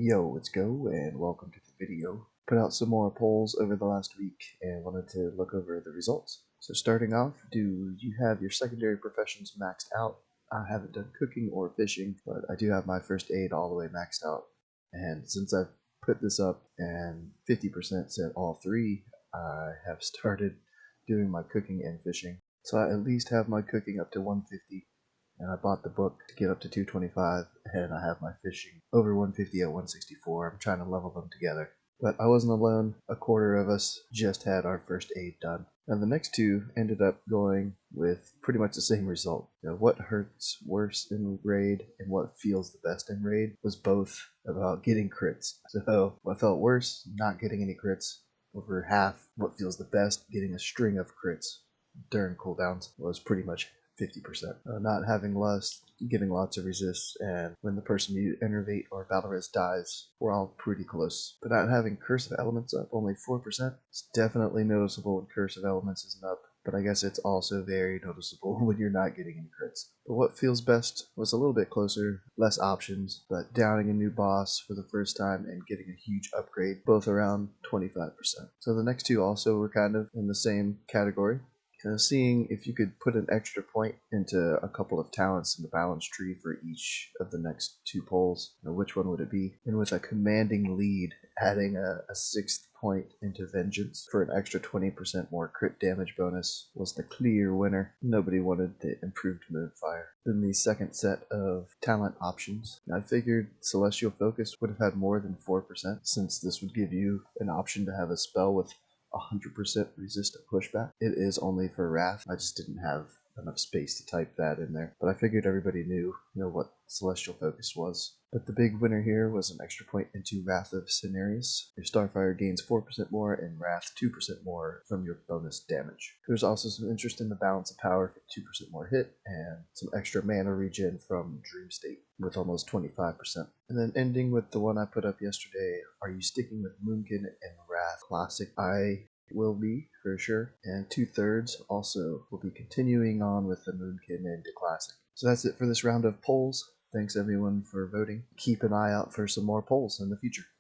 Yo, let's go and welcome to the video. Put out some more polls over the last week and wanted to look over the results. So starting off, do you have your secondary professions maxed out? I haven't done cooking or fishing, but I do have my first aid all the way maxed out. And since I've put this up and 50% said all three, I have started doing my cooking and fishing. So I at least have my cooking up to 150. And I bought the book to get up to 225, and I have my fishing over 150 at 164. I'm trying to level them together. But I wasn't alone. A quarter of us just had our first aid done. And the next two ended up going with pretty much the same result. What hurts worse in raid and what feels the best in raid was both about getting crits. So what felt worse, not getting any crits. Over half what feels the best, getting a string of crits during cooldowns, was pretty much 50%. Not having lust, getting lots of resists, and when the person you enervate or battle res dies, we're all pretty close. But not having curse of elements up, only 4%, it's definitely noticeable when curse of elements isn't up, but I guess it's also very noticeable when you're not getting any crits. But what feels best was a little bit closer, less options, but downing a new boss for the first time and getting a huge upgrade, both around 25%. So the next two also were kind of in the same category. Seeing if you could put an extra point into a couple of talents in the balance tree for each of the next two polls, which one would it be? And with a commanding lead, adding a sixth point into Vengeance for an extra 20% more crit damage bonus was the clear winner. Nobody wanted the improved Moonfire. Then the second set of talent options. I figured Celestial Focus would have had more than 4%, since this would give you an option to have a spell with 100% resistant pushback. It is only for Wrath. I just didn't have enough space to type that in there. But I figured everybody knew, what Celestial Focus was. But the big winner here was an extra point into Wrath of Cenarius. Your Starfire gains 4% more and Wrath 2% more from your bonus damage. There's also some interest in the Balance of Power for 2% more hit and some extra mana regen from Dream State with almost 25%. And then ending with the one I put up yesterday, are you sticking with Moonkin and Wrath Classic? I will be, for sure. And 2/3 also will be continuing on with the Moonkin into Classic. So that's it for this round of polls. Thanks everyone for voting. Keep an eye out for some more polls in the future.